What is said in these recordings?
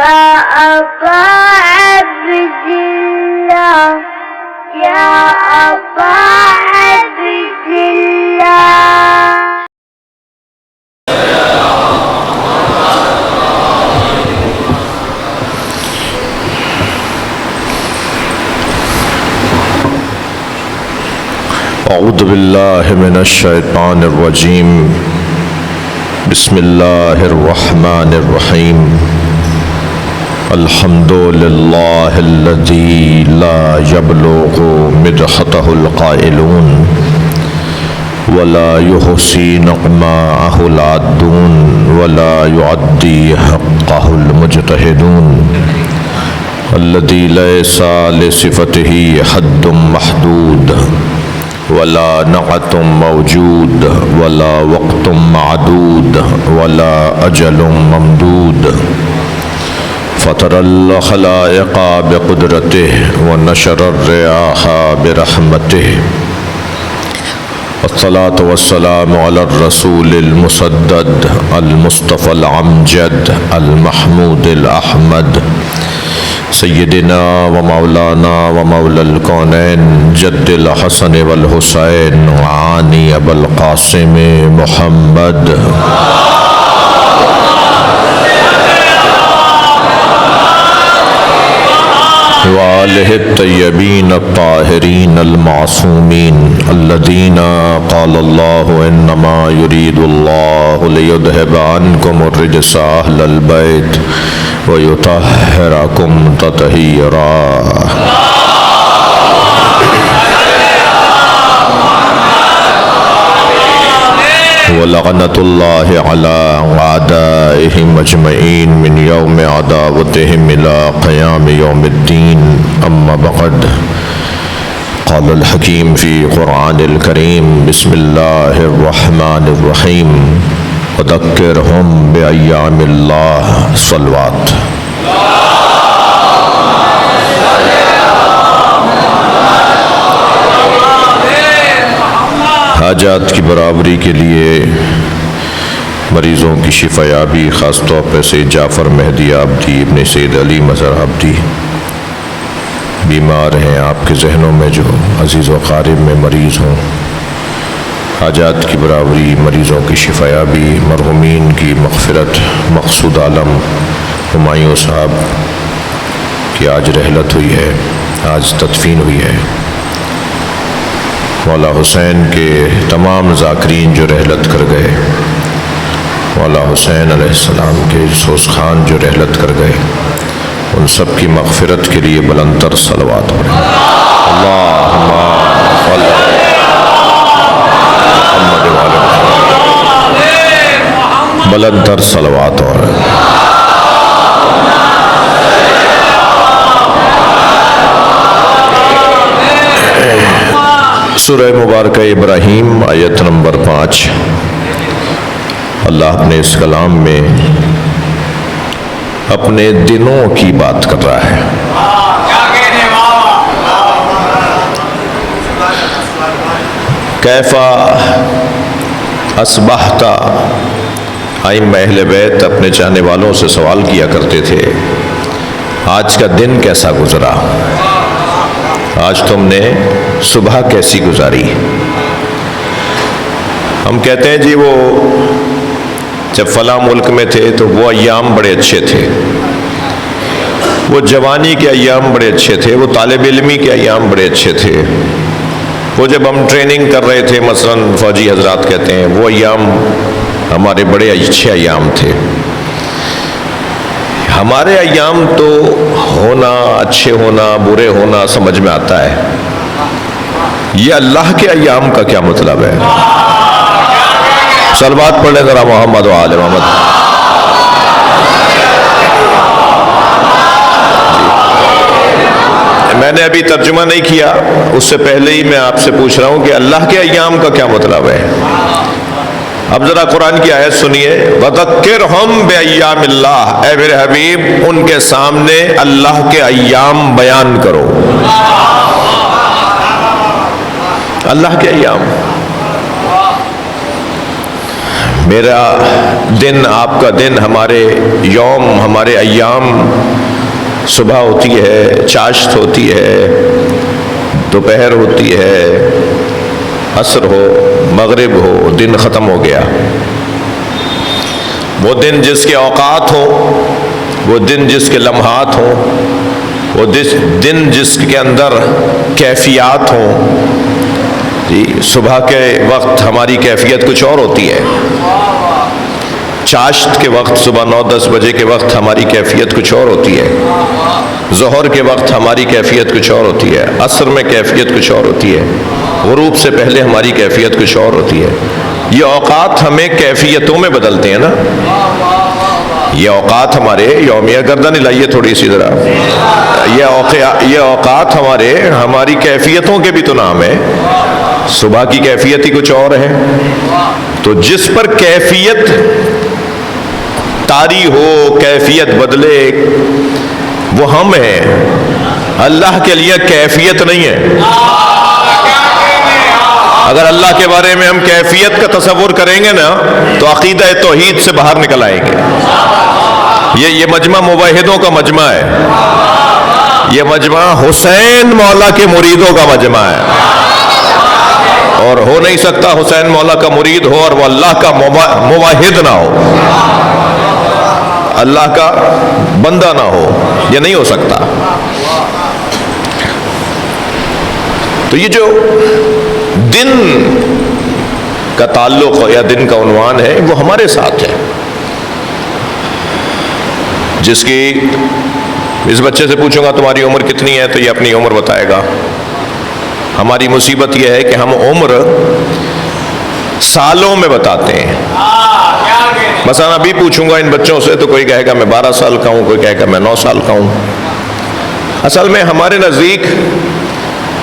أبا عبد الله يا أبا عبد الله. أعوذ بالله من الشيطان الرجيم. بسم الله الرحمن الرحيم. الحمد لله الذي لا يبلغ مدحته القائلون ولا يحصي نعماءه العادون ولا يعدي حقه المجتهدون الذي ليس لصفته حد محدود ولا نعت موجود ولا وقت معدود ولا أجل ممدود فطر الخلائق بقدرته ونشر الرياح برحمته والصلاة والسلام على الرسول المسدد المصطفى العمجد المحمود الأحمد سیدنا و مولانا و مولا الکونین جد الحسن والحسین عانی ابو القاسم محمد وآلہ الطیبین الطاہرین المعصومین الذین قال اللہ انما یرید اللہ لیذہب عنکم الرجس اہل البیت وَيُطَهِّرَكُمْ تَطْهِيرًا. وَلَعْنَةُ اللَّهِ عَلَىٰ أَعْدَائِهِمْ أَجْمَعِينَ مِنْ يَوْمِ عَدَاوَتِهِمْ إِلَىٰ قِيَامِ يَوْمِ الدِّينِ. أَمَّا بَعْدُ قال الحكيم في قرآن الكريم بسم الله الرحمن الرحيم وذكرهم بأيام الله صلوات. حاجات کی برابری کے لیے مریضوں کی شفا یابی، خاص طور پر سید جعفر مہدی عابدی ابن سید علی مظہر عابدی بیمار ہیں، آپ کے ذہنوں میں جو عزیز و قارب میں مریض ہوں، حاجات کی برابری، مریضوں کی شفا یابی، مرحومین کی مغفرت. مقصود عالم ہمایوں صاحب کی آج رحلت ہوئی ہے، آج تدفین ہوئی ہے. مولا حسین کے تمام ذاکرین جو رحلت کر گئے، مولا حسین علیہ السلام کے سوز خان جو رحلت کر گئے، ان سب کی مغفرت کے لیے بلند تر صلوات پڑھیں. اللہم صلی محمد وعلی محمد، بلند تر صلوات اور سورہ مبارکہ ابراہیم آیت نمبر 5. اللہ اپنے اس کلام میں اپنے دنوں کی بات کر رہا ہے. کیفا اصبحت، ائمہ اہل بیت اپنے چاہنے والوں سے سوال کیا کرتے تھے، آج کا دن کیسا گزرا، آج تم نے صبح کیسی گزاری. ہم کہتے ہیں جی وہ جب فلاں ملک میں تھے تو وہ ایام بڑے اچھے تھے، وہ جوانی کے ایام بڑے اچھے تھے، وہ طالب علمی کے ایام بڑے اچھے تھے، وہ جب ہم ٹریننگ کر رہے تھے، مثلا فوجی حضرات کہتے ہیں وہ ایام ہمارے بڑے اچھے ایام تھے. ہمارے ایام تو ہونا، اچھے ہونا، برے ہونا سمجھ میں آتا ہے، یہ اللہ کے ایام کا کیا مطلب ہے؟ صلوات پڑھ لیں ذرا محمد و آل محمد. میں نے ابھی ترجمہ نہیں کیا، اس سے پہلے ہی میں آپ سے پوچھ رہا ہوں کہ اللہ کے ایام کا کیا مطلب ہے. اب ذرا قرآن کی آیت سنیے، وَذَكِّرْهُمْ بِأَيَّامِ اللَّهِ، اے میرے حبیب ان کے سامنے اللہ کے ایام بیان کرو. اللہ کے ایام میرا دن، آپ کا دن، ہمارے یوم، ہمارے ایام، صبح ہوتی ہے، چاشت ہوتی ہے، دوپہر ہوتی ہے، عصر ہو، مغرب ہو، دن ختم ہو گیا۔ وہ دن جس کے اوقات ہوں، وہ دن جس کے لمحات ہوں، وہ دن جس کے اندر کیفیات ہوں۔ جی، صبح کے وقت ہماری کیفیت کچھ اور ہوتی ہے، چاشت کے وقت، صبح 9-10 بجے کے وقت ہماری کیفیت کچھ اور ہوتی ہے، ظہر کے وقت ہماری کیفیت کچھ اور ہوتی ہے، عصر میں کیفیت کچھ اور ہوتی ہے، غروب سے پہلے ہماری کیفیت کچھ اور ہوتی ہے۔ یہ اوقات ہمیں کیفیتوں میں بدلتے ہیں نا، یہ اوقات ہمارے یومیہ، گردن ہلائیے تھوڑی سی ذرا، یہ اوقات ہماری کیفیتوں کے بھی تو نام ہے۔ صبح کی کیفیت ہی کچھ اور ہے، تو جس پر کیفیت طاری ہو، کیفیت بدلے، وہ ہم ہیں۔ اللہ کے لیے کیفیت نہیں ہے۔ اگر اللہ کے بارے میں ہم کیفیت کا تصور کریں گے نا تو عقیدہ توحید سے باہر نکل آئیں گے۔ یہ مجمع موحدوں کا مجمع ہے، یہ مجمع حسین مولا کے مریدوں کا مجمع ہے، اور ہو نہیں سکتا حسین مولا کا مرید ہو اور وہ اللہ کا موحد نہ ہو، اللہ کا بندہ نہ ہو، یہ نہیں ہو سکتا۔ تو یہ جو دن کا تعلق یا دن کا عنوان ہے وہ ہمارے ساتھ ہے، جس کی اس بچے سے پوچھوں گا تمہاری عمر کتنی ہے تو یہ اپنی عمر بتائے گا۔ ہماری مصیبت یہ ہے کہ ہم عمر سالوں میں بتاتے ہیں۔ مثلا ابھی پوچھوں گا ان بچوں سے تو کوئی کہے گا میں 12 سال کا ہوں، کوئی کہے گا میں 9 سال کا ہوں۔ اصل میں ہمارے نزدیک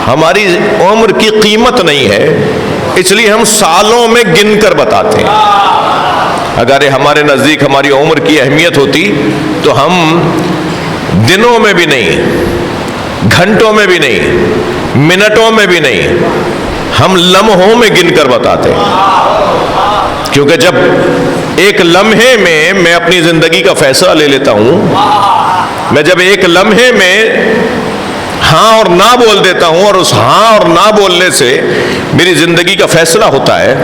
ہماری عمر کی قیمت نہیں ہے، اس لیے ہم سالوں میں گن کر بتاتے ہیں۔ اگر ہمارے نزدیک ہماری عمر کی اہمیت ہوتی تو ہم دنوں میں بھی نہیں، گھنٹوں میں بھی نہیں، منٹوں میں بھی نہیں، ہم لمحوں میں گن کر بتاتے ہیں۔ کیونکہ جب ایک لمحے میں اپنی زندگی کا فیصلہ لے لیتا ہوں، میں جب ایک لمحے میں ہاں اور نہ بول دیتا ہوں اور اس ہاں اور نہ بولنے سے میری زندگی کا فیصلہ ہوتا ہے،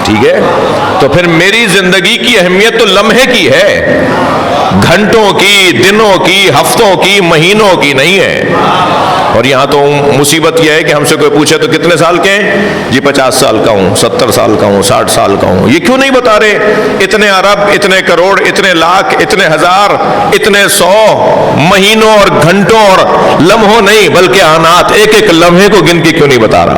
ٹھیک ہے، تو پھر میری زندگی کی اہمیت تو لمحے کی ہے، گھنٹوں کی، دنوں کی، ہفتوں کی، مہینوں کی نہیں ہے۔ اور یہاں تو مصیبت یہ ہے کہ ہم سے کوئی پوچھے تو کتنے سال کے ہیں؟ جی 50 سال کا ہوں، 70 سال کا ہوں، 60 سال کا ہوں۔ یہ کیوں نہیں بتا رہے اتنے ارب، اتنے کروڑ، اتنے لاکھ، اتنے ہزار، اتنے 100 مہینوں اور گھنٹوں اور لمحوں نہیں بلکہ آنات، ایک ایک لمحے کو گن کے کیوں نہیں بتا رہا؟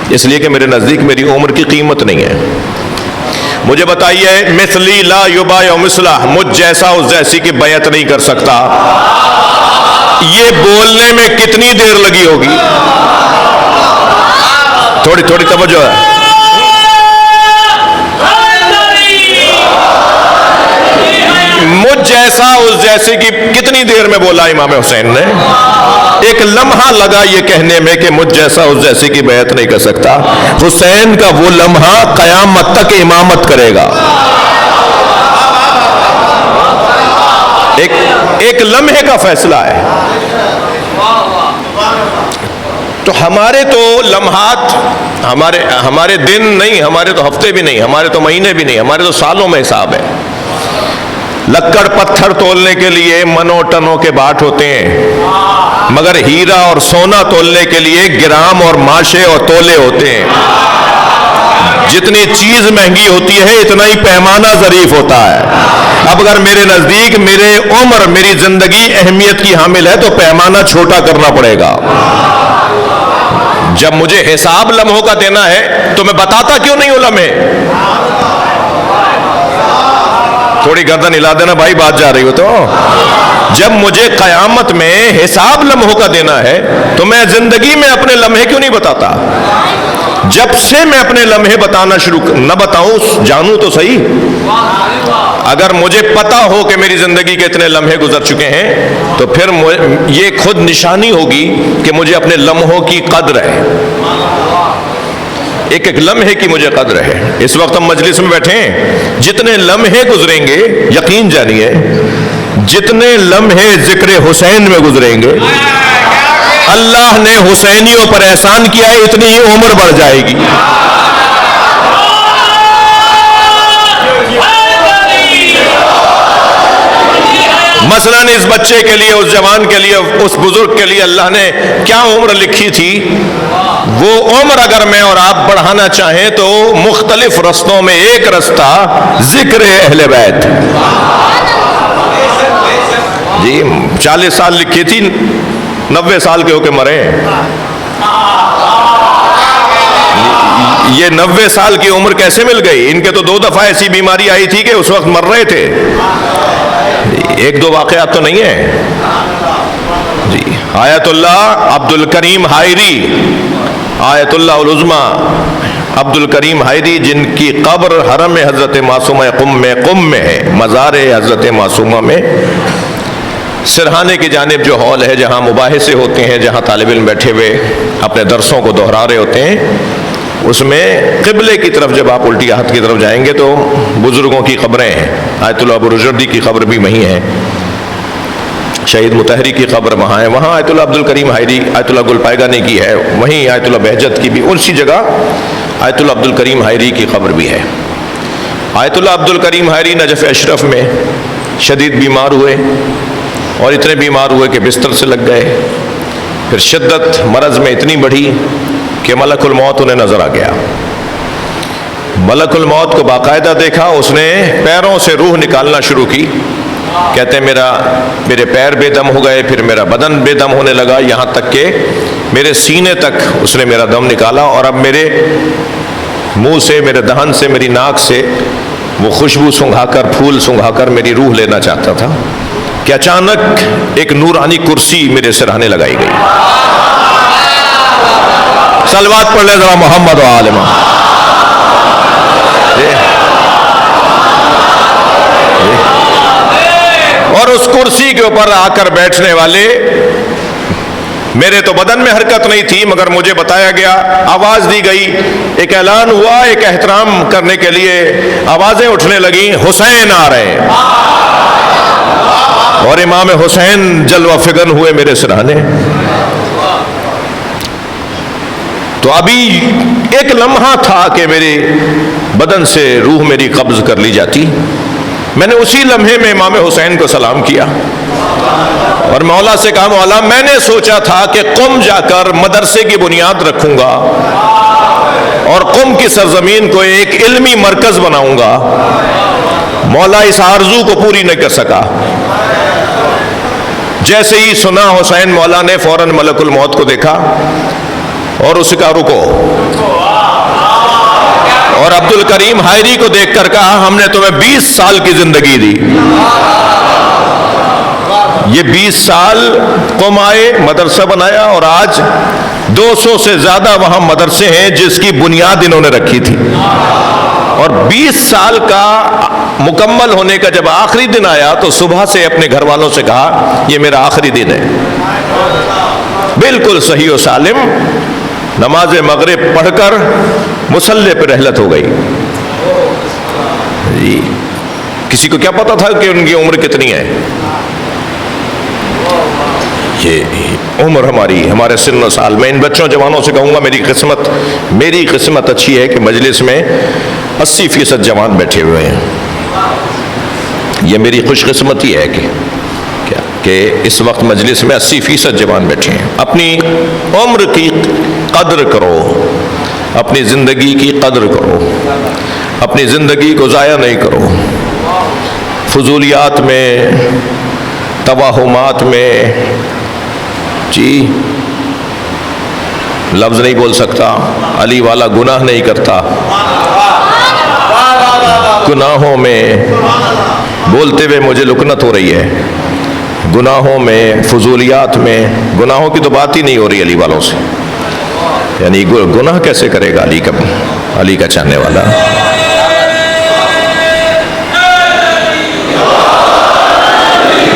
اس لیے کہ میرے نزدیک میری عمر کی قیمت نہیں ہے۔ مجھے بتائیے، مثلی لا یبایع مثلہ، مجھ جیسا اس جیسی کی بیعت نہیں کر سکتا، یہ بولنے میں کتنی دیر لگی ہوگی؟ تھوڑی توجہ ہے۔ مجھ جیسا اس جیسے کی کتنی دیر میں بولا امام حسین نے؟ ایک لمحہ لگا یہ کہنے میں کہ مجھ جیسا اس جیسے کی بیعت نہیں کر سکتا۔ حسین کا وہ لمحہ قیامت تک امامت کرے گا۔ ایک لمحے کا فیصلہ ہے۔ تو ہمارے تو لمحات، ہمارے دن نہیں، ہمارے تو ہفتے بھی نہیں، ہمارے تو مہینے بھی نہیں، ہمارے تو سالوں میں حساب ہے۔ لکڑ پتھر تولنے کے لیے منوں ٹنوں کے باٹ ہوتے ہیں، مگر ہیرا اور سونا تولنے کے لیے گرام اور ماشے اور تولے ہوتے ہیں۔ جتنی چیز مہنگی ہوتی ہے اتنا ہی پیمانہ ظریف ہوتا ہے۔ اب اگر میرے نزدیک میرے عمر، میری زندگی اہمیت کی حامل ہے تو پیمانہ چھوٹا کرنا پڑے گا۔ جب مجھے حساب لمحوں کا دینا ہے تو میں بتاتا کیوں نہیں ہوں لمحے؟ تھوڑی گردن ہلا دینا بھائی، بات جا رہی ہو تو۔ جب مجھے قیامت میں حساب لمحوں کا دینا ہے تو میں زندگی میں اپنے لمحے کیوں نہیں بتاتا؟ جب سے میں اپنے لمحے بتانا شروع نہ بتاؤں، جانوں تو صحیح۔ اگر مجھے پتا ہو کہ میری زندگی کے اتنے لمحے گزر چکے ہیں تو پھر یہ خود نشانی ہوگی کہ مجھے اپنے لمحوں کی قدر ہے۔ ایک ایک لمحے کی مجھے قدر ہے. اس وقت ہم مجلس میں بیٹھے ہیں, جتنے لمحے گزریں گے یقین جانیے جتنے لمحے ذکر حسین میں گزریں گے اللہ نے حسینیوں پر احسان کیا ہے, اتنی ہی عمر بڑھ جائے گی. مثلاً اس بچے کے لیے, اس جوان کے لیے, اس بزرگ کے لیے اللہ نے کیا عمر لکھی تھی, وہ عمر اگر میں اور آپ بڑھانا چاہیں تو مختلف رستوں میں ایک رستہ ذکر اہل بیت. جی 40 سال لکھی تھی, 90 سال کے ہو کے مرے. یہ 90 سال کی عمر کیسے مل گئی؟ ان کے تو 2 دفعہ ایسی بیماری آئی تھی کہ اس وقت مر رہے تھے. ایک دو واقعات تو نہیں ہیں. جی آیت اللہ عبد الکریم حائری, آیت اللہ العظمیٰ عبد الکریم حائری, جن کی قبر حرم حضرت معصومہ قم میں ہے, مزار حضرت معصومہ میں. سرہانے کی جانب جو ہال ہے جہاں مباحثے ہوتے ہیں, جہاں طالب علم بیٹھے ہوئے اپنے درسوں کو دہرا رہے ہوتے ہیں, اس میں قبلے کی طرف جب آپ الٹی ہاتھ کی طرف جائیں گے تو بزرگوں کی قبریں ہیں. آیت اللہ ابو رجردی کی قبر بھی وہیں ہے, شہید مطہری کی قبر وہاں ہے, وہاں آیت اللہ عبد الکریم حائری, آیت اللہ گلپائگانی کی ہے, وہیں آیت اللہ بہجت کی بھی, اسی جگہ آیت اللہ عبد الکریم حائری کی قبر بھی ہے. آیت اللہ عبد الکریم حائری نجف اشرف میں شدید بیمار ہوئے, اور اتنے بیمار ہوئے کہ بستر سے لگ گئے. پھر شدت مرض میں اتنی بڑھی کہ ملک الموت انہیں نظر آ گیا. ملک الموت کو باقاعدہ دیکھا, اس نے پیروں سے روح نکالنا شروع کی. کہتے ہیں میرے پیر بے دم ہو گئے, پھر میرا بدن بے دم ہونے لگا, یہاں تک کہ میرے سینے تک اس نے میرا دم نکالا, اور اب میرے منہ سے, میرے دہن سے, میری ناک سے وہ خوشبو سنگھا کر, پھول سنگھا کر میری روح لینا چاہتا تھا کہ اچانک ایک نورانی کرسی میرے سرہانے لگائی گئی. صلوات پڑھ لے ذرا محمد و آل محمد. اور اس کرسی کے اوپر آ کر بیٹھنے والے, میرے تو بدن میں حرکت نہیں تھی مگر مجھے بتایا گیا, آواز دی گئی, ایک اعلان ہوا, ایک احترام کرنے کے لیے آوازیں اٹھنے لگیں, حسین آ رہے ہیں. اور امام حسین جلوہ فگن ہوئے میرے سرہانے. تو ابھی ایک لمحہ تھا کہ میرے بدن سے روح میری قبض کر لی جاتی. میں نے اسی لمحے میں امام حسین کو سلام کیا اور مولا سے کہا, مولا میں نے سوچا تھا کہ قم جا کر مدرسے کی بنیاد رکھوں گا اور قم کی سرزمین کو ایک علمی مرکز بناؤں گا. مولا اس آرزو کو پوری نہیں کر سکا. جیسے ہی سنا حسین, مولا نے فوراً ملک الموت کو دیکھا اور اس کا رکو, اور عبد الکریم حائری کو دیکھ کر کہا, ہم نے تمہیں 20 سال کی زندگی دی. یہ 20 سال قم آئے, مدرسہ بنایا, اور آج 200 سے زیادہ وہاں مدرسے ہیں جس کی بنیاد انہوں نے رکھی تھی. اور 20 سال کا مکمل ہونے کا جب آخری دن آیا تو صبح سے اپنے گھر والوں سے کہا, یہ میرا آخری دن ہے. بالکل صحیح و سالم نماز مغرب پڑھ کر مصلی پہ رحلت ہو گئی. جی کسی کو کیا پتا تھا کہ ان کی عمر کتنی ہے؟ یہ عمر ہمارے سن و سال. میں ان بچوں جوانوں سے کہوں گا, میری قسمت اچھی ہے کہ مجلس میں 80% جوان بیٹھے ہوئے ہیں. یہ میری خوش قسمتی ہے کہ اس وقت مجلس میں 80% جوان بیٹھے ہیں. اپنی عمر کی قدر کرو, اپنی زندگی کی قدر کرو, اپنی زندگی کو ضائع نہیں کرو. فضولیات میں, توہمات میں, جی لفظ نہیں بول سکتا, علی والا گناہ نہیں کرتا, گناہوں میں بولتے ہوئے مجھے لکنت ہو رہی ہے. گناہوں میں, فضولیات میں, گناہوں کی تو بات ہی نہیں ہو رہی علی والوں سے. یعنی گناہ کیسے کرے گا علی کا چاہنے والا؟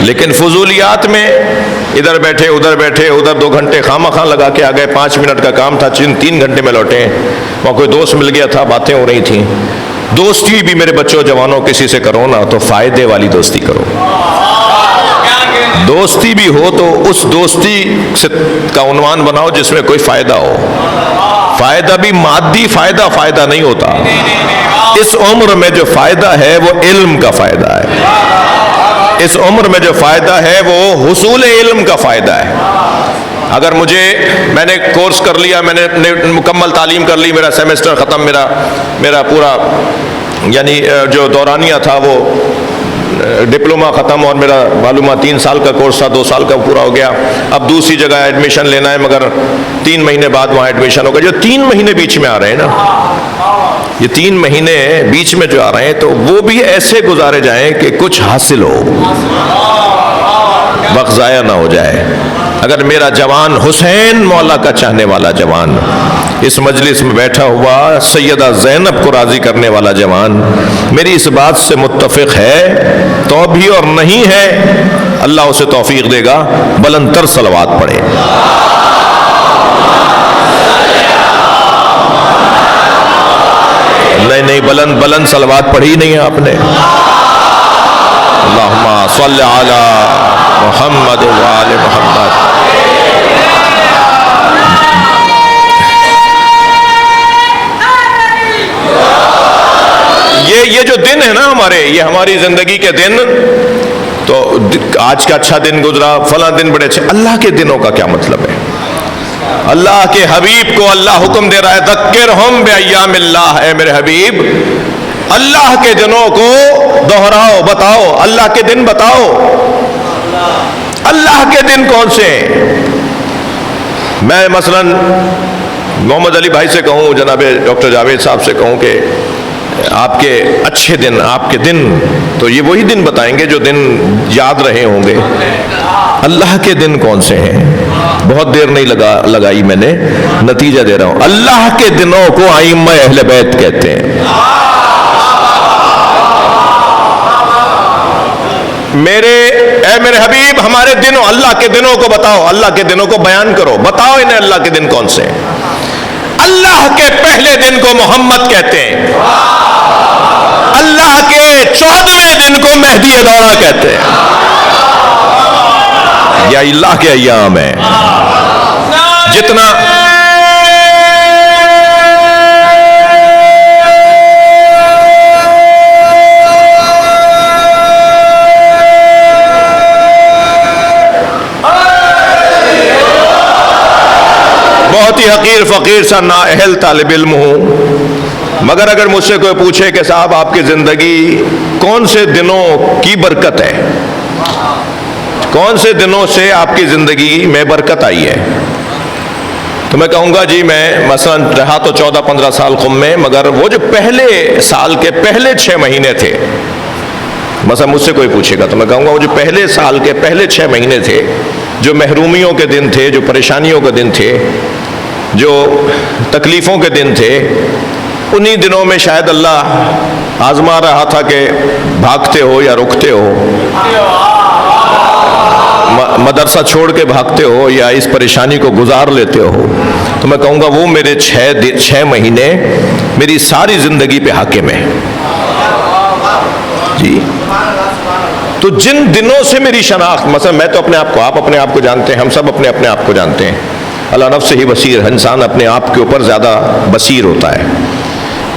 لیکن فضولیات میں ادھر بیٹھے ادھر 2 گھنٹے خواہ لگا کے آ گئے. 5 منٹ کا کام تھا 3 گھنٹے میں لوٹے. وہاں کوئی دوست مل گیا تھا, باتیں ہو رہی تھیں. دوستی بھی میرے بچوں جوانوں کسی سے کرو نا تو فائدے والی دوستی کرو. دوستی بھی ہو تو اس دوستی کا عنوان بناؤ جس میں کوئی فائدہ ہو. فائدہ بھی مادی فائدہ نہیں ہوتا. اس عمر میں جو فائدہ ہے وہ علم کا فائدہ ہے. اس عمر میں جو فائدہ ہے وہ حصول علم کا فائدہ ہے. اگر میں نے کورس کر لیا, میں نے مکمل تعلیم کر لی, میرا سیمسٹر ختم, میرا پورا یعنی جو دورانیہ تھا وہ ڈپلوما ختم, اور میرا معلومات 3 سال کا کورس تھا, 2 سال کا پورا ہو گیا. اب دوسری جگہ ایڈمیشن لینا ہے, مگر 3 مہینے بعد وہاں ایڈمیشن ہوگا. جو 3 مہینے بیچ میں آ رہے ہیں نا, یہ 3 مہینے بیچ میں جو آ رہے ہیں تو وہ بھی ایسے گزارے جائیں کہ کچھ حاصل ہو, وقت ضائع نہ ہو جائے. اگر میرا جوان حسین مولا کا چاہنے والا جوان, اس مجلس میں بیٹھا ہوا سیدہ زینب کو راضی کرنے والا جوان میری اس بات سے متفق ہے تو بھی اور نہیں ہے, اللہ اسے توفیق دے گا بلند تر صلوات پڑھے. نہیں بلند صلوات پڑھی نہیں ہے آپ نے. اللہم صلی علی محمد وآل محمد. یہ جو دن ہے نا ہمارے, یہ ہماری زندگی کے دن, تو آج کا اچھا دن گزرا, فلاں دن بڑے اچھے. اللہ کے دنوں کا کیا مطلب ہے؟ اللہ کے حبیب کو اللہ حکم دے رہا ہے ذکرہم بایام اللہ. اے میرے حبیب, اللہ کے دنوں کو دہراؤ, بتاؤ اللہ کے دن بتاؤ. اللہ کے دن کون سے ہیں؟ میں مثلا محمد علی بھائی سے کہوں, جناب ڈاکٹر جاوید صاحب سے کہوں کہ آپ کے اچھے دن, آپ کے دن, تو یہ وہی دن بتائیں گے جو دن یاد رہے ہوں گے. اللہ کے دن کون سے ہیں؟ بہت دیر نہیں لگائی میں نے, نتیجہ دے رہا ہوں. اللہ کے دنوں کو ائمہ اہل بیت کہتے ہیں. اے میرے حبیب, ہمارے دنوں, اللہ کے دنوں کو بتاؤ, اللہ کے دنوں کو بیان کرو, بتاؤ انہیں اللہ کے دن کون سے ہیں. اللہ کے پہلے دن کو محمد کہتے ہیں, اللہ کے 14ویں دن کو مہدی دورہ کہتے ہیں. یا اللہ کے ایام ہے. جتنا بہت ہی حقیر فقیر سا نااہل طالب علم ہوں, مگر اگر مجھ سے کوئی پوچھے کہ صاحب آپ کی زندگی کون سے دنوں کی برکت ہے, کون سے دنوں سے آپ کی زندگی میں برکت آئی ہے, تو میں کہوں گا جی میں مثلا رہا تو 14-15 سال قم میں, مگر وہ جو پہلے سال کے پہلے 6 مہینے تھے, مثلا مجھ سے کوئی پوچھے گا تو میں کہوں گا وہ جو پہلے سال کے پہلے 6 مہینے تھے, جو محرومیوں کے دن تھے, جو پریشانیوں کے دن تھے, جو تکلیفوں کے دن تھے, انہی دنوں میں شاید اللہ آزما رہا تھا کہ بھاگتے ہو یا رکتے ہو, مدرسہ چھوڑ کے بھاگتے ہو یا اس پریشانی کو گزار لیتے ہو. تو میں کہوں گا وہ میرے 6 مہینے میری ساری زندگی پہ حاکم ہے جی. تو جن دنوں سے میری شناخت, مثلا میں تو اپنے آپ کو, آپ اپنے آپ کو جانتے ہیں, ہم سب اپنے آپ کو جانتے ہیں, اللہ نفس ہی بصیر, انسان اپنے آپ کے اوپر زیادہ بصیر ہوتا ہے.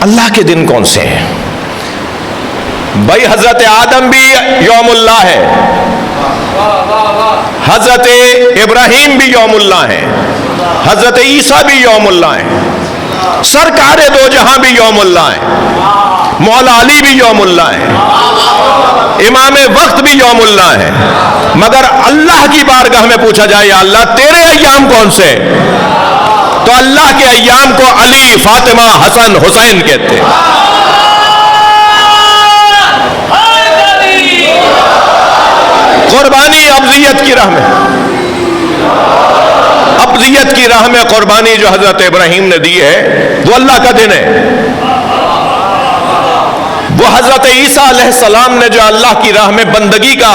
اللہ کے دن کون سے ہیں بھائی؟ حضرت آدم بھی یوم اللہ ہے, حضرت ابراہیم بھی یوم اللہ ہیں, حضرت عیسیٰ بھی یوم اللہ ہیں, سرکار دو جہاں بھی یوم اللہ ہیں, مولا علی بھی یوم اللہ ہیں, امام وقت بھی یوم اللہ ہیں. مگر اللہ کی بارگاہ میں پوچھا جائے یا اللہ تیرے ایام کون سے, تو اللہ کے ایام کو علی, فاطمہ, حسن, حسین کہتے ہیں. قربانی ابذیت کی راہ میں, ابذیت کی راہ میں قربانی جو حضرت ابراہیم نے دی ہے وہ اللہ کا دن ہے. وہ حضرت عیسیٰ علیہ السلام نے جو اللہ کی راہ میں بندگی کا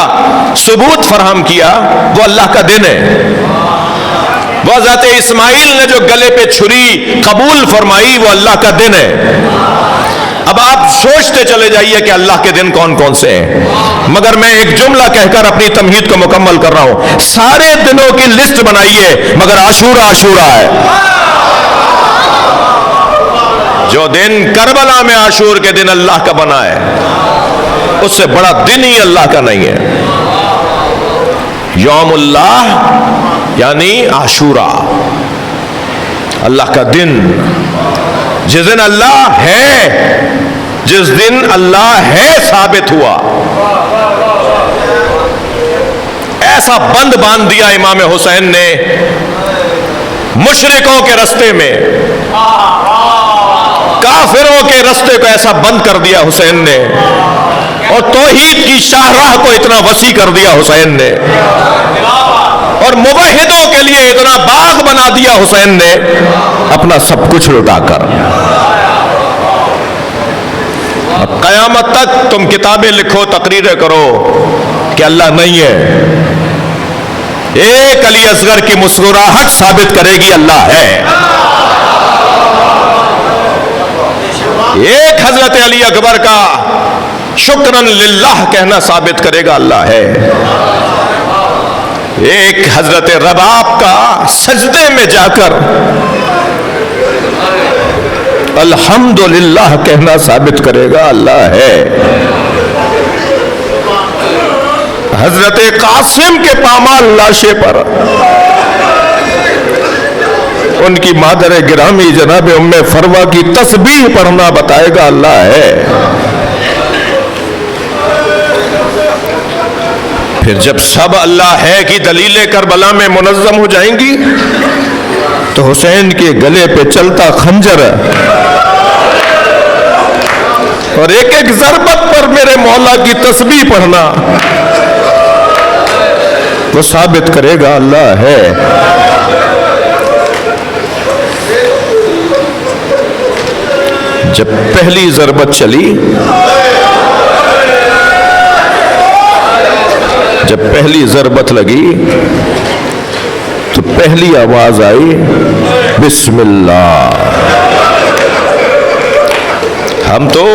ثبوت فراہم کیا وہ اللہ کا دن ہے. وہ حضرت اسماعیل نے جو گلے پہ چھری قبول فرمائی وہ اللہ کا دن ہے. اب آپ سوچتے چلے جائیے کہ اللہ کے دن کون کون سے ہیں، مگر میں ایک جملہ کہہ کر اپنی تمہید کو مکمل کر رہا ہوں. سارے دنوں کی لسٹ بنائیے مگر عاشورہ ہے. جو دن کربلا میں عاشور کے دن اللہ کا بنا ہے اس سے بڑا دن ہی اللہ کا نہیں ہے. یوم اللہ یعنی عاشورہ، اللہ کا دن، جس دن اللہ ہے، جس دن اللہ ہے ثابت ہوا. ایسا بند باندھ دیا امام حسین نے مشرکوں کے رستے میں، کافروں کے رستے کو ایسا بند کر دیا حسین نے، اور توحید کی شاہراہ کو اتنا وسیع کر دیا حسین نے، اور موحدوں کے لیے اتنا باغ بنا دیا حسین نے اپنا سب کچھ لٹا کر. اب قیامت تک تم کتابیں لکھو، تقریریں کرو کہ اللہ نہیں ہے. ایک علی اصغر کی مسکراہٹ ثابت کرے گی اللہ ہے. ایک حضرت علی اکبر کا شکرن للہ کہنا ثابت کرے گا اللہ ہے. ایک حضرت رباب کا سجدے میں جا کر الحمدللہ کہنا ثابت کرے گا اللہ ہے. حضرت قاسم کے پامال لاشے پر ان کی مادر گرامی جناب ام فروا کی تسبیح پڑھنا بتائے گا اللہ ہے. پھر جب سب اللہ ہے کی دلیلیں کربلا میں منظم ہو جائیں گی تو حسین کے گلے پہ چلتا خنجر اور ایک ایک ضربت پر میرے مولا کی تسبیح پڑھنا وہ ثابت کرے گا اللہ ہے. جب پہلی ضربت چلی، جب پہلی ضربت لگی تو پہلی آواز آئی بسم اللہ. ہم تو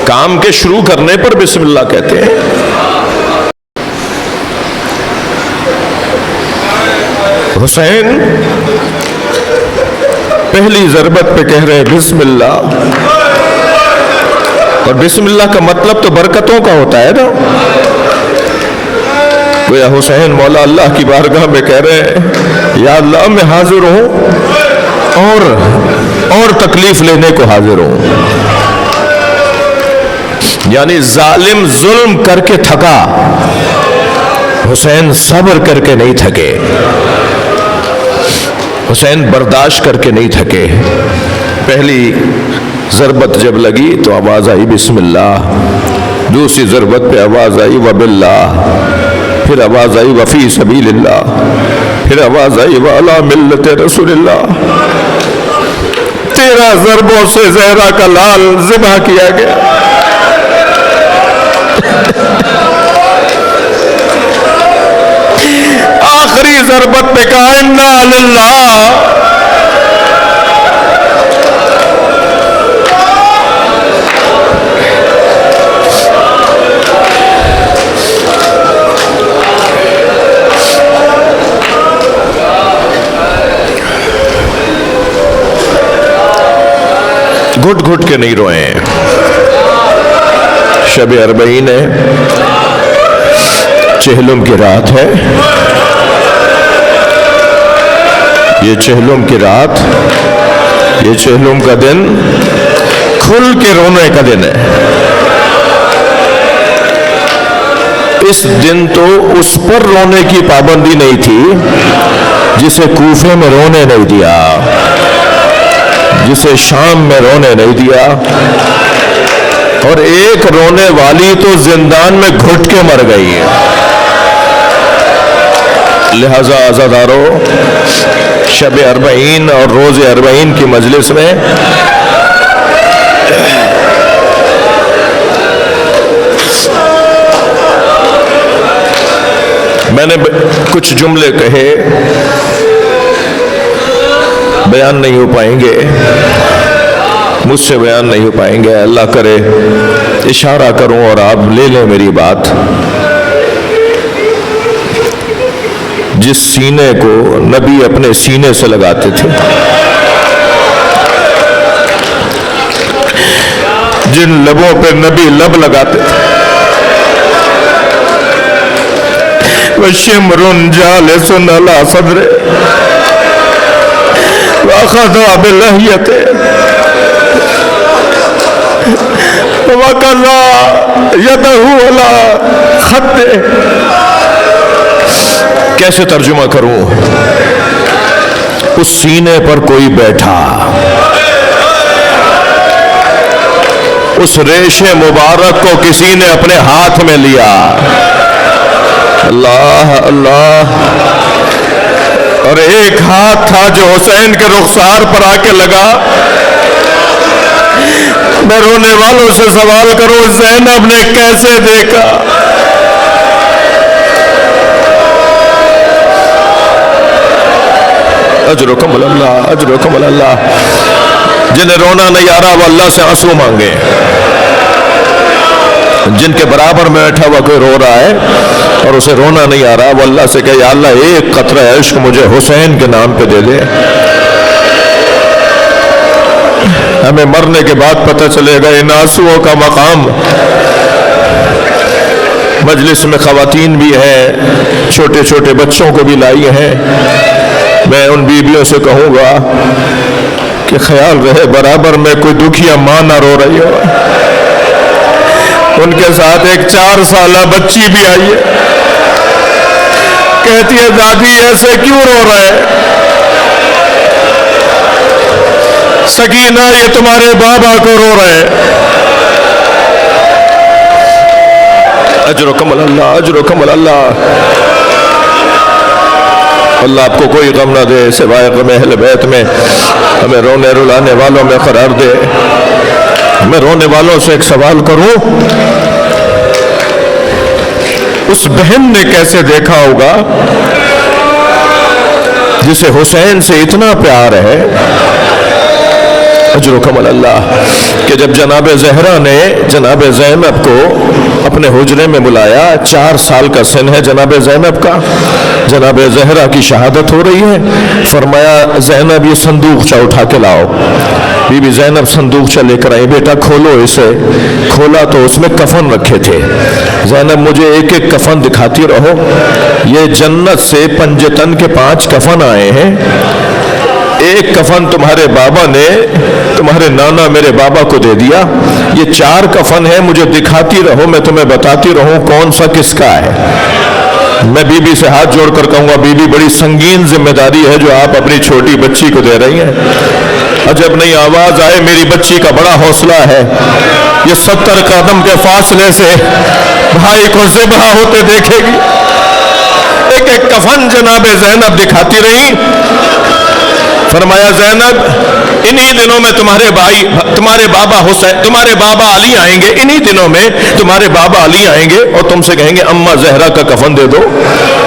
کام کے شروع کرنے پر بسم اللہ کہتے ہیں. حسین پہلی ضربت پہ کہہ رہے بسم اللہ، اور بسم اللہ کا مطلب تو برکتوں کا ہوتا ہے نا. گویا حسین مولا اللہ کی بارگاہ میں کہہ رہے ہیں یا اللہ میں حاضر ہوں اور تکلیف لینے کو حاضر ہوں. یعنی ظالم ظلم کر کے تھکا، حسین صبر کر کے نہیں تھکے، حسین برداشت کر کے نہیں تھکے. پہلی ضربت جب لگی تو آواز آئی بسم اللہ، دوسری ضربت پہ آواز آئی وباللہ، پھر آواز آئی وفی سبیل اللہ، پھر آواز آئی وعلی ملت رسول اللہ. 13 ضربوں سے زہرا کا لال ذبح کیا گیا. آخری ضربت پہ کہا انا للہ. گھٹ گھٹ کے نہیں روئے. شب اربعین ہے، چہلم کی رات ہے. یہ چہلم کی رات، یہ چہلم کا دن کھل کے رونے کا دن ہے. اس دن تو اس پر رونے کی پابندی نہیں تھی جسے کوفے میں رونے نہیں دیا، جسے شام میں رونے نہیں دیا، اور ایک رونے والی تو زندان میں گھٹ کے مر گئی. لہذا عزادارو، شب اربعین اور روز اربعین کی مجلس میں میں نے کچھ جملے کہے، بیان نہیں ہو پائیں گے، مجھ سے بیان نہیں ہو پائیں گے، اللہ کرے اشارہ کروں اور آپ لے لیں میری بات۔ جس سینے کو نبی اپنے سینے سے لگاتے تھے، جن لبوں پہ نبی لب لگاتے تھے، وَشِمْرٌ جَالِسٌ عَلَى صَدْرِهِ وَأَخَذَ بِلَحْيَتِهِ وَوَكَلَ يَدَهُ عَلَى خَدِّهِ۔ کیسے ترجمہ کروں؟ اس سینے پر کوئی بیٹھا، اس ریش مبارک کو کسی نے اپنے ہاتھ میں لیا، اللہ اللہ، اور ایک ہاتھ تھا جو حسین کے رخسار پر آ کے لگا۔ میں رونے والوں سے سوال کروں، زینب نے کیسے دیکھا؟ اجرکم اللہ، اجرکم اللہ۔ جنہیں رونا نہیں آ رہا وہ اللہ سے آنسو مانگے، جن کے برابر میں بیٹھا ہوا کوئی رو رہا ہے اور اسے رونا نہیں آ رہا وہ اللہ سے کہے یا اللہ ایک قطرہ عشق مجھے حسین کے نام پہ دے دے۔ ہمیں مرنے کے بعد پتہ چلے گا ان آنسوؤں کا مقام۔ مجلس میں خواتین بھی ہیں، چھوٹے چھوٹے بچوں کو بھی لائی ہیں، میں ان بیویوں سے کہوں گا کہ خیال رہے برابر میں کوئی دکھیا ماں نہ رو رہی ہو۔ ان کے ساتھ ایک 4 سالہ بچی بھی آئی ہے، کہتی ہے دادی ایسے کیوں رو رہے؟ سکینہ یہ تمہارے بابا کو رو رہے۔ اجرکم اللہ، اجرکم اللہ۔ اللہ آپ کو کوئی غم نہ دے سوائے غم اہل بیت میں، ہمیں رونے رلانے والوں میں قرار دے۔ میں رونے والوں سے ایک سوال کروں، اس بہن نے کیسے دیکھا ہوگا جسے حسین سے اتنا پیار ہے؟ اجرکم اللہ، کہ جب جناب زہرا نے جناب زینب کو اپنے حجرے میں بلایا، 4 سال کا سن ہے جناب زینب کا، جناب زہرا کی شہادت ہو رہی ہے، فرمایا زینب یہ صندوقچہ اٹھا کے لاؤ۔ بی بی زینب صندوقچہ لے کر آئی، بیٹا کھولو اسے۔ کھولا تو اس میں کفن رکھے تھے۔ زینب مجھے ایک ایک کفن دکھاتی رہو، یہ جنت سے پنجتن کے 5 کفن آئے ہیں، ایک کفن تمہارے بابا نے تمہارے نانا میرے بابا کو دے دیا، یہ 4 کفن ہیں، مجھے دکھاتی رہو، میں تمہیں بتاتی رہوں کون سا کس کا ہے۔ میں بی بی سے ہاتھ جوڑ کر کہوں گا بی بی بڑی سنگین ذمہ داری ہے جو آپ اپنی چھوٹی بچی کو دے رہی ہیں۔ عجب نہیں آواز آئے میری بچی کا بڑا حوصلہ ہے، یہ 70 قدم کے فاصلے سے بھائی کو ذبح ہوتے دیکھے گی۔ ایک ایک کفن جناب زینب دکھاتی رہی، فرمایا زینب انہی دنوں میں تمہارے بابا حسین، تمہارے بابا علی آئیں گے، انہی دنوں میں تمہارے بابا علی آئیں گے اور تم سے کہیں گے اماں زہرا کا کفن دے دو،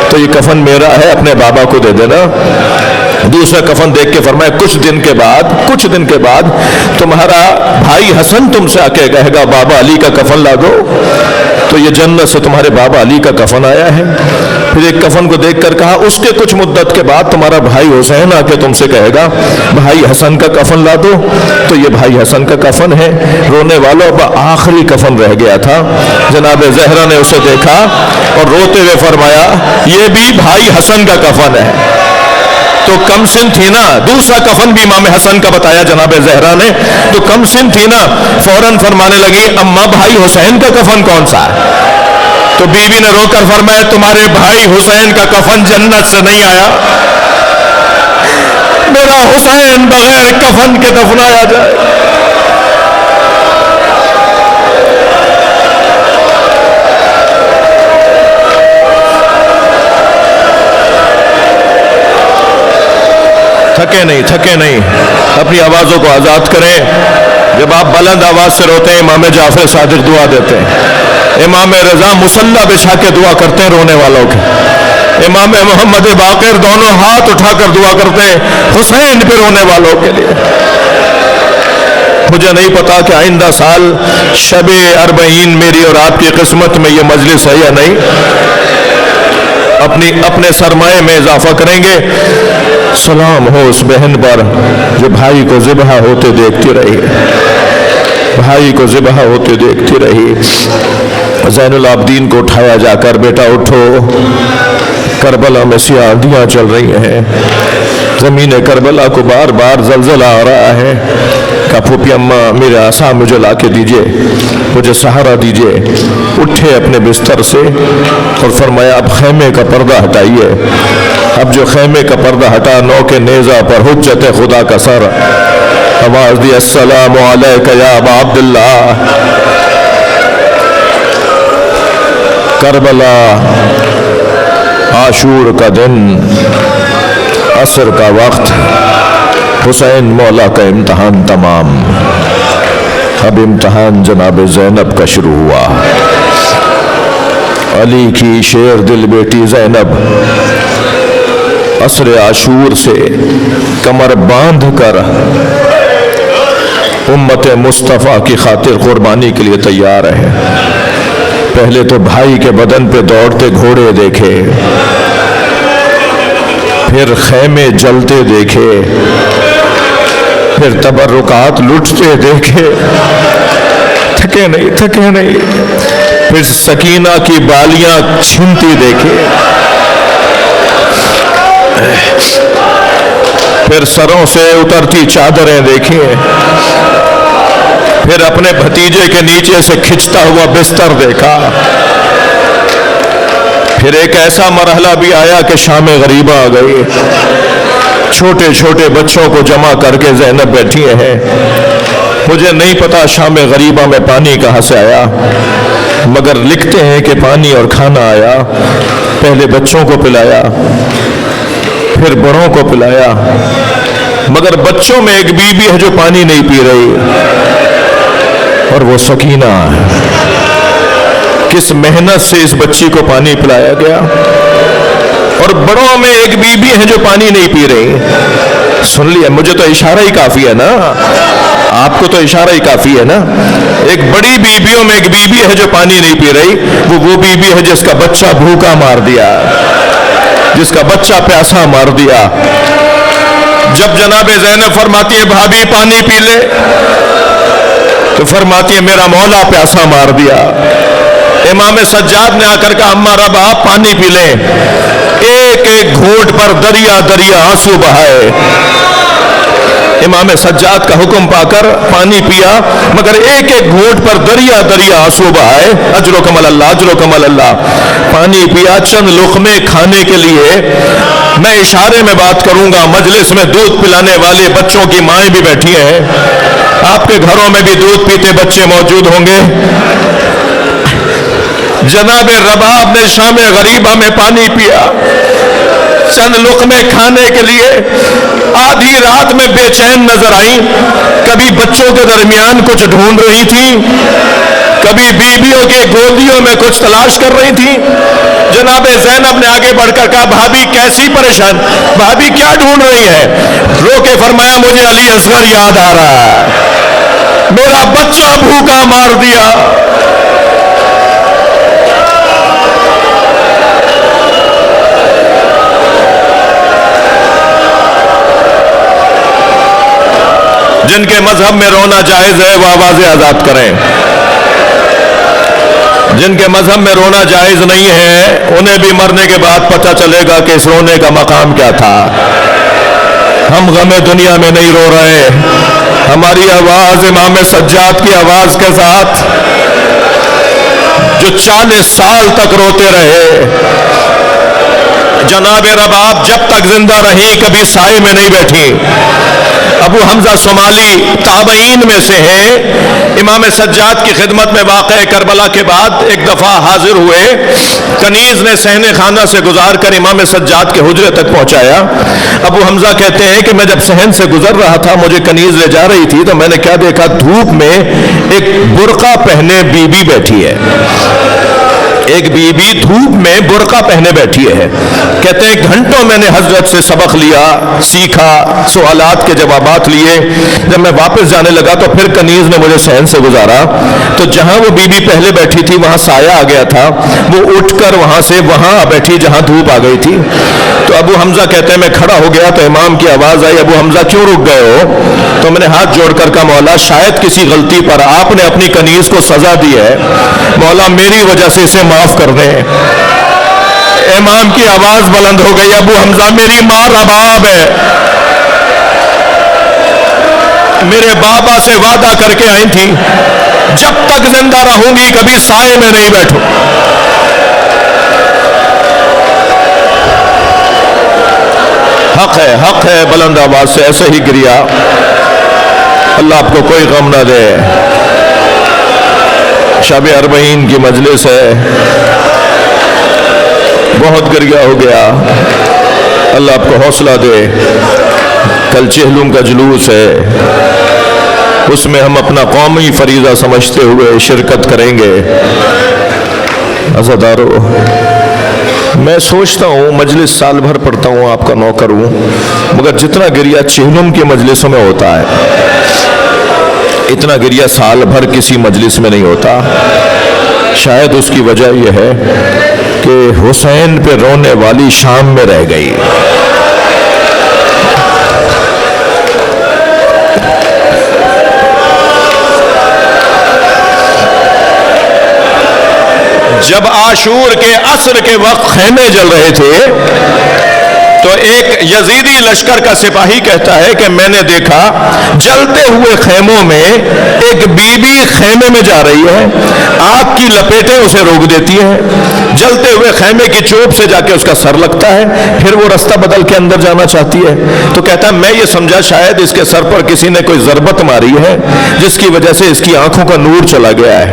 تو یہ کفن میرا ہے، اپنے بابا کو دے دینا۔ دوسرا کفن دیکھ کے فرمایا کچھ دن کے بعد تمہارا بھائی حسن تم سے آ کے کہے گا بابا علی کا کفن لا دو، تو یہ جنت سے تمہارے بابا علی کا کفن آیا ہے۔ پھر ایک کفن کو دیکھ کر کہا اس کے کچھ مدت کے بعد تمہارا بھائی حسین آ کے تم سے کہے گا بھائی حسن کا کفن لا دو، تو یہ بھائی حسن کا کفن ہے۔ رونے والوں اب آخری کفن رہ گیا تھا، جناب زہرا نے اسے دیکھا اور روتے ہوئے فرمایا یہ بھی بھائی حسن کا کفن ہے۔ تو کم سن تھی نا، دوسرا کفن بھی امام حسن کا بتایا جناب زہرا نے، تو کم سن تھی نا، فوراً فرمانے لگی اماں بھائی حسین کا کفن کون سا ہے؟ تو بی بی نے رو کر فرمایا تمہارے بھائی حسین کا کفن جنت سے نہیں آیا، میرا حسین بغیر کفن کے دفنایا جائے۔ تھکے نہیں، اپنی آوازوں کو آزاد کریں۔ جب آپ بلند آواز سے روتے ہیں امام جعفر صادق دعا دیتے ہیں، امام رضا مصلی بچھا کے دعا کرتے ہیں رونے والوں کی۔ امام محمد باقر دونوں ہاتھ اٹھا کر دعا کرتے ہیں حسین پہ رونے والوں کے لیے. مجھے نہیں پتا کہ آئندہ سال شب 40 میری اور آپ کی قسمت میں یہ مجلس ہے یا نہیں. اپنے سرمایے میں اضافہ کریں گے. سلام ہو اس بہن پر جو بھائی کو ذبح ہوتے دیکھتی رہی, بھائی کو ذبح ہوتے دیکھتی رہی. زین العابدین کو اٹھایا جا کر, بیٹا اٹھو, کربلا میں سیاہ آندیاں چل رہی ہیں, زمین کربلا کو بار بار زلزلہ آ رہا ہے. کہا پھوپھی اماں میرا عصا مجھے لا کے دیجئے, مجھے سہارا دیجئے. اٹھے اپنے بستر سے اور فرمایا اب خیمے کا پردہ ہٹائیے. اب جو خیمے کا پردہ ہٹا, نو کے نیزہ پر حجت خدا کا سر, آواز دی السلام علیک یا ابا عبداللہ. کربلا, عاشور کا دن, عصر کا وقت, حسین مولا کا امتحان تمام. اب امتحان جناب زینب کا شروع ہوا. علی کی شیر دل بیٹی زینب عصر عاشور سے کمر باندھ کر امت مصطفیٰ کی خاطر قربانی کے لیے تیار ہے. پہلے تو بھائی کے بدن پہ دوڑتے گھوڑے دیکھے, پھر خیمے جلتے دیکھے, پھر تبرکات لٹتے دیکھے, تھکے نہیں. پھر سکینہ کی بالیاں چھنتی دیکھے, پھر سروں سے اترتی چادریں دیکھیں, پھر اپنے بھتیجے کے نیچے سے کھچتا ہوا بستر دیکھا. پھر ایک ایسا مرحلہ بھی آیا کہ شام غریبہ آ گئی. چھوٹے چھوٹے بچوں کو جمع کر کے زینب بیٹھی ہیں. مجھے نہیں پتا شام غریبہ میں پانی کہاں سے آیا, مگر لکھتے ہیں کہ پانی اور کھانا آیا. پہلے بچوں کو پلایا, پھر بڑوں کو پلایا, مگر بچوں میں ایک بی بی ہے جو پانی نہیں پی رہی, اور وہ سکینہ ہے. کس محنت سے اس بچی کو پانی پلایا گیا. اور بڑوں میں ایک بی بی ہے جو پانی نہیں پی رہی. سن لیا, مجھے تو اشارہ ہی کافی ہے نا, آپ کو تو اشارہ ہی کافی ہے نا. ایک بڑی بیویوں میں ایک بی بی ہے جو پانی نہیں پی رہی. وہ بی بی ہے جس کا بچہ بھوکا مار دیا, جس کا بچہ پیاسا مار دیا. جب جناب زینب فرماتی ہے بھابھی پانی پی لے, تو فرماتی ہے میرا مولا پیاسا مار دیا. امام سجاد نے آ کر کہا اماں رب آپ پانی پی لیں. ایک ایک گھونٹ پر دریا دریا آنسو بہائے. امام سجاد کا حکم پا کر پانی پیا, مگر ایک ایک گھونٹ پر دریا دریا آنسو بہائے. اجرکم اللہ, اجرکم اللہ. پانی پیا, چند لقمے کھانے کے لیے. میں اشارے میں بات کروں گا, مجلس میں دودھ پلانے والے بچوں کی مائیں بھی بیٹھی ہیں. آپ کے گھروں میں بھی دودھ پیتے بچے موجود ہوں گے. جناب رباب نے شام غریبہ میں پانی پیا, چند لقمے کھانے کے لیے. آدھی رات میں بے چین نظر آئیں. کبھی بچوں کے درمیان کچھ ڈھونڈ رہی تھی, کبھی بیویوں کے گودیوں میں کچھ تلاش کر رہی تھی. جناب زینب نے آگے بڑھ کر کہا بھابھی کیسی پریشان, بھابھی کیا ڈھونڈ رہی ہے؟ رو کے فرمایا مجھے علی اصغر یاد آ رہا ہے, میرا بچہ بھوکا مار دیا. جن کے مذہب میں رونا جائز ہے وہ آوازیں آزاد کریں. جن کے مذہب میں رونا جائز نہیں ہے انہیں بھی مرنے کے بعد پتہ چلے گا کہ اس رونے کا مقام کیا تھا. ہم غم دنیا میں نہیں رو رہے. ہماری آواز امام سجاد کی آواز کے ساتھ جو 40 سال تک روتے رہے. جناب رباب جب تک زندہ رہی کبھی سائے میں نہیں بیٹھی. ابو حمزہ صومالی تابعین میں سے ہیں. امام سجاد کی خدمت میں واقع کربلا کے بعد ایک دفعہ حاضر ہوئے. کنیز نے صحن خانہ سے گزار کر امام سجاد کے حجرے تک پہنچایا. ابو حمزہ کہتے ہیں کہ میں جب صحن سے گزر رہا تھا مجھے کنیز لے جا رہی تھی تو میں نے کیا دیکھا, دھوپ میں ایک برقع پہنے بی بی بیٹھی ہے. ایک بی بی دھوپ میں برقع پہنے بیٹھی ہے. کہتے ہیں گھنٹوں میں نے حضرت سے سبق لیا, سیکھا, سوالات کے جوابات لیے. جب میں واپس جانے لگا تو پھر کنیز نے مجھے صحن سے گزارا, تو جہاں وہ بی بی پہلے بیٹھی تھی وہاں سایہ آ گیا تھا. وہ اٹھ کر وہاں سے وہاں بیٹھی جہاں دھوپ آ گئی تھی. تو ابو حمزہ کہتے ہیں میں کھڑا ہو گیا تو امام کی آواز آئی, ابو حمزہ کیوں رک گئے ہو؟ تو میں نے ہاتھ جوڑ کر کہا مولا شاید کسی غلطی پر آپ نے اپنی کنیز کو سزا دی ہے, مولا میری وجہ سے اسے معاف کر دیں. امام کی آواز بلند ہو گئی, ابو حمزہ میری ماں رباب ہے, میرے بابا سے وعدہ کر کے آئی تھی جب تک زندہ رہوں گی کبھی سائے میں نہیں بیٹھوں. حق ہے بلند آواز سے ایسے ہی گریا. اللہ آپ کو کوئی غم نہ دے. شب اربعین کی مجلس ہے, بہت گریا ہو گیا. اللہ آپ کو حوصلہ دے. کل چہلم کا جلوس ہے, اس میں ہم اپنا قومی فریضہ سمجھتے ہوئے شرکت کریں گے. عزادارو, میں سوچتا ہوں مجلس سال بھر پڑھتا ہوں, آپ کا نوکر ہوں, مگر جتنا گریا چہلم کی مجلسوں میں ہوتا ہے اتنا گریا سال بھر کسی مجلس میں نہیں ہوتا. شاید اس کی وجہ یہ ہے کہ حسین پہ رونے والی شام میں رہ گئی. جب عاشور کے عصر کے وقت خیمے جل رہے تھے تو ایک یزیدی لشکر کا سپاہی کہتا ہے کہ میں نے دیکھا جلتے ہوئے خیموں میں ایک بی بی خیمے میں جا رہی ہے, آگ کی لپیٹیں اسے روک دیتی ہیں, جلتے ہوئے خیمے کی چوب سے جا کے اس کا سر لگتا ہے, پھر وہ رستہ بدل کے اندر جانا چاہتی ہے. تو کہتا ہے میں یہ سمجھا شاید اس کے سر پر کسی نے کوئی ضربت ماری ہے جس کی وجہ سے اس کی آنکھوں کا نور چلا گیا ہے.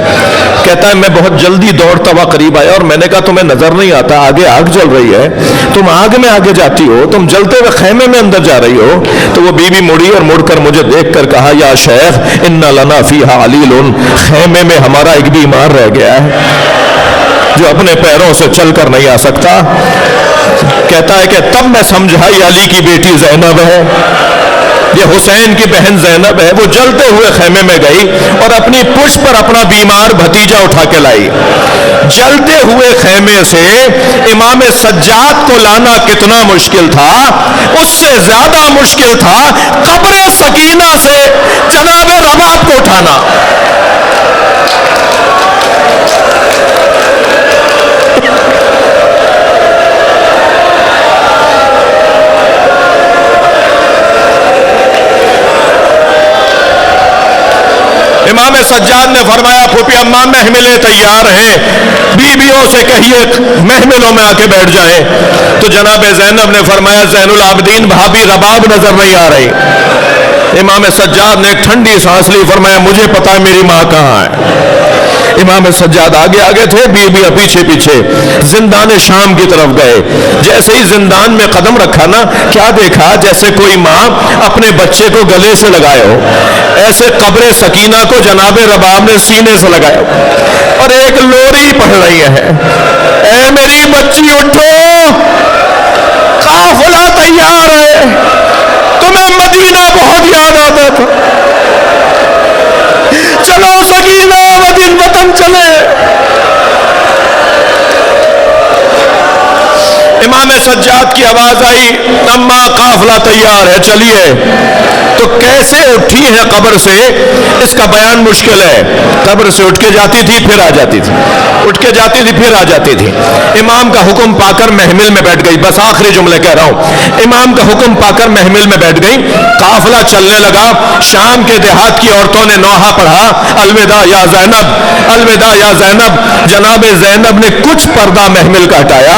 کہتا ہے میں بہت جلدی دوڑتا ہوا قریب آیا اور میں نے کہا تمہیں نظر نہیں آتا آگے آگ جل رہی ہے, تم آگ میں آگے جاتی ہو, تم جلتے ہوئے خیمے میں اندر جا رہی ہو. تو وہ بی بی مڑی اور مڑ کر مجھے دیکھ کر کہا یا شیخ ان لنا فیہا علیل, خیمے میں ہمارا ایک بیمار رہ گیا ہے جو اپنے پیروں سے چل کر نہیں آ سکتا. کہتا ہے کہ تب میں سمجھا یہ علی کی بیٹی زینب ہے, یہ حسین کی بہن زینب ہے. وہ جلتے ہوئے خیمے میں گئی اور اپنی پشت پر اپنا بیمار بھتیجا اٹھا کے لائی. جلتے ہوئے خیمے سے امام سجاد کو لانا کتنا مشکل تھا, اس سے زیادہ مشکل تھا قبر سکینہ سے جناب رباب کو اٹھانا. امام سجاد نے فرمایا پھوپھی اماں محملیں تیار ہیں, بیویوں سے کہیے محملوں میں آ کے بیٹھ جائیں. تو جناب زینب نے فرمایا زین العابدین بھابھی رباب نظر نہیں آ رہی. امام سجاد نے ٹھنڈی سانس لی, فرمایا مجھے پتا ہے میری ماں کہاں ہے. امام سجاد آگے آگے تھے, بیویاں پیچھے پیچھے. زندان شام کی طرف گئے. جیسے ہی زندان میں قدم رکھا نا, کیا دیکھا جیسے کوئی ماں اپنے بچے کو گلے سے لگائے ہو, ایسے قبر سکینہ کو جناب رباب نے سینے سے لگایا اور ایک لوری پڑھ رہی ہے, اے میری بچی اٹھو, قافلہ تیار ہے, تمہیں مدینہ بہت یاد آتا تھا, چلو سکینہ وطن چلے. امام سجاد کی آواز آئی اما قافلہ تیار ہے چلیے. تو کیسے اٹھی ہے قبر سے اس کا بیان مشکل ہے. قبر سے اٹھ کے جاتی تھی پھر آ جاتی تھی, اٹھ کے جاتی تھی پھر آ جاتی تھی. امام کا حکم پا کر محمل میں بیٹھ گئی. بس آخری جملے کہہ رہا ہوں. امام کا حکم پا کر محمل میں بیٹھ گئی. قافلہ چلنے لگا. شام کے دیہات کی عورتوں نے نوحہ پڑھا, الوداع یا زینب, الوداع یا زینب. جناب زینب نے کچھ پردہ محمل کا ہٹایا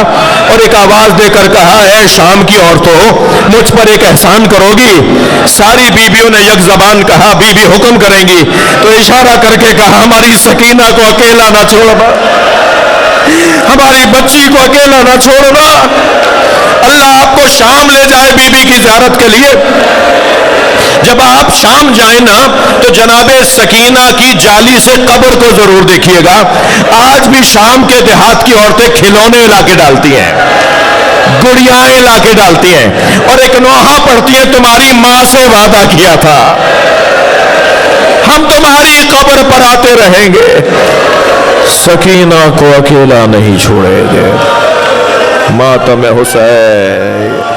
اور ایک آواز دے کر کہا اے شام کی عورتوں مجھ پر ایک احسان کرو گی. ساری بیویوں نے یک زبان کہا بی بی حکم کریں گی. تو اشارہ کر کے کہا ہماری سکینہ کو اکیلا نہ چھوڑنا, ہماری بچی کو اکیلا نہ چھوڑنا. اللہ آپ کو شام لے جائے بی بی کی زیارت کے لیے. جب آپ شام جائیں نا تو جناب سکینہ کی جالی سے قبر کو ضرور دیکھیے گا. آج بھی شام کے دیہات کی عورتیں کھلونے لا کے ڈالتی ہیں, گڑیاں لا کے ڈالتی ہیں, اور ایک نوحہ پڑھتی ہیں تمہاری ماں سے وعدہ کیا تھا ہم تمہاری قبر پر آتے رہیں گے, سکینہ کو اکیلا نہیں چھوڑیں گے. ماتم حسین.